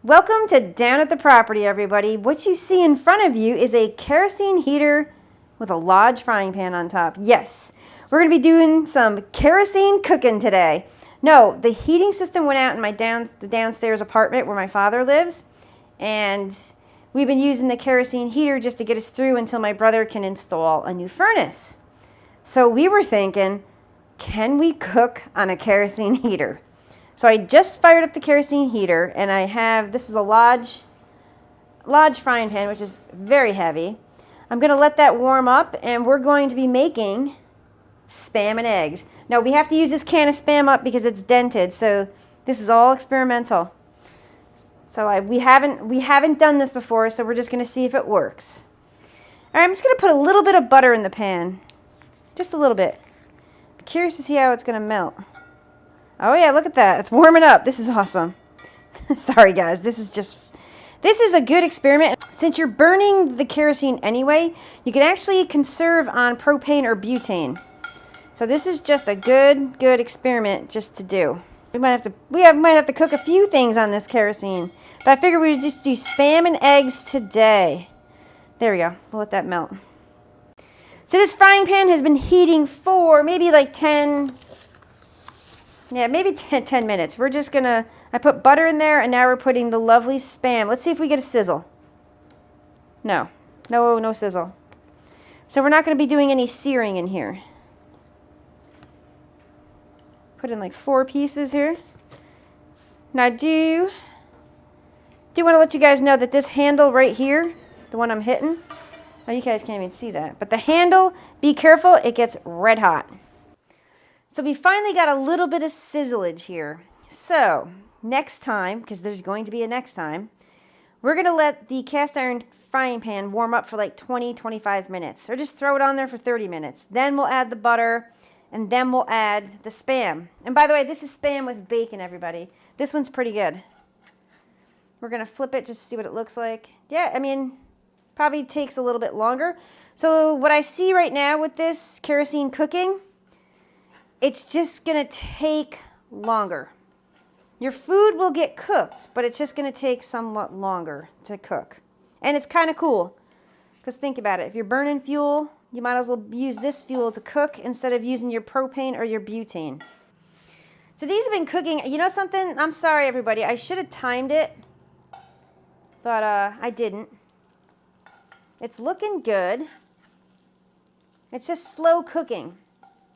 Welcome to Down at the Property, everybody. What you see in front of you is a kerosene heater with a large frying pan on top. Yes, we're going to be doing some kerosene cooking today. No, the heating system went out in my the downstairs apartment where my father lives, and we've been using the kerosene heater just to get us through until my brother can install a new furnace. So we were thinking, can we cook on a kerosene heater? So I just fired up the kerosene heater, and I have, this is a large frying pan, which is very heavy. I'm going to let that warm up, and we're going to be making Spam and eggs. Now, we have to use this can of Spam up because it's dented, so this is all experimental. So we haven't done this before, so we're just going to see if it works. All right, I'm just going to put a little bit of butter in the pan, just a little bit. I'm curious to see how it's going to melt. Oh yeah, look at that. It's warming up. This is awesome. Sorry guys, this is a good experiment. Since you're burning the kerosene anyway, you can actually conserve on propane or butane. So this is just a good experiment just to do. We might have to cook a few things on this kerosene, but I figured we would just do Spam and eggs today. There we go. We'll let that melt. So this frying pan has been heating for maybe like 10 minutes. We're just gonna, I put butter in there, and now we're putting the lovely Spam. Let's see if we get a sizzle. No sizzle. So we're not gonna be doing any searing in here. Put in like 4 pieces here. Now I do want to let you guys know that this handle right here, the one I'm hitting, oh, you guys can't even see that, but the handle, be careful, it gets red hot. So we finally got a little bit of sizzleage here. So next time, because there's going to be a next time, we're going to let the cast iron frying pan warm up for like 20-25 minutes. Or just throw it on there for 30 minutes. Then we'll add the butter, and then we'll add the Spam. And by the way, this is Spam with bacon, everybody. This one's pretty good. We're going to flip it just to see what it looks like. Yeah, I mean, probably takes a little bit longer. So what I see right now with this kerosene cooking, it's just going to take longer. Your food will get cooked, but it's just going to take somewhat longer to cook. And it's kind of cool, because think about it. If you're burning fuel, you might as well use this fuel to cook instead of using your propane or your butane. So these have been cooking. You know something? I'm sorry, everybody. I should have timed it, but I didn't. It's looking good. It's just slow cooking.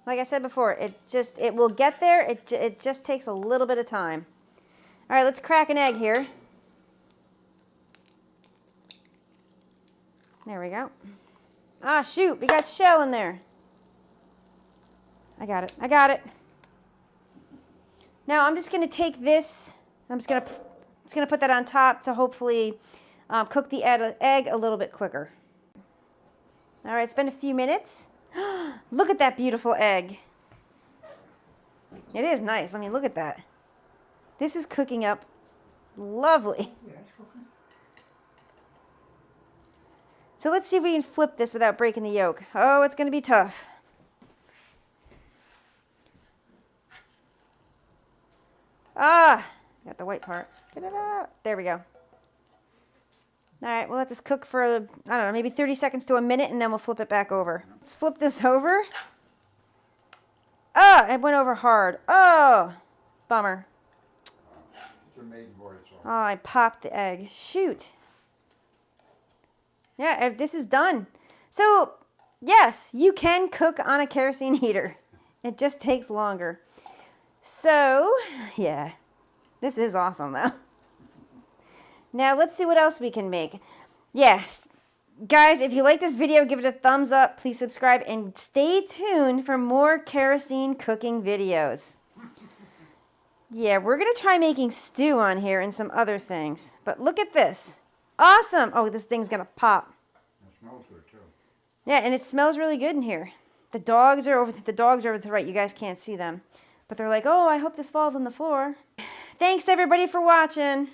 Like I said before, it will get there. It just takes a little bit of time. All right, let's crack an egg here. There we go. Ah, shoot, we got shell in there. I got it. Now I'm just going to take this. I'm just going to put that on top to hopefully cook the egg a little bit quicker. All right, it's been a few minutes. Look at that beautiful egg. It is nice. I mean, look at that. This is cooking up lovely. So let's see if we can flip this without breaking the yolk. Oh, it's going to be tough. Ah, got the white part. Get it out. There we go. All right, we'll let this cook for, I don't know, maybe 30 seconds to a minute, and then we'll flip it back over. Let's flip this over. Oh, it went over hard. Oh, bummer. Oh, I popped the egg. Shoot. Yeah, this is done. So, yes, you can cook on a kerosene heater. It just takes longer. So, yeah, this is awesome, though. Now, let's see what else we can make. Yes, guys, if you like this video, give it a thumbs up. Please subscribe and stay tuned for more kerosene cooking videos. Yeah, we're going to try making stew on here and some other things. But look at this. Awesome. Oh, this thing's going to pop. It smells good, too. Yeah, and it smells really good in here. The dogs are over to the right. You guys can't see them. But they're like, oh, I hope this falls on the floor. Thanks, everybody, for watching.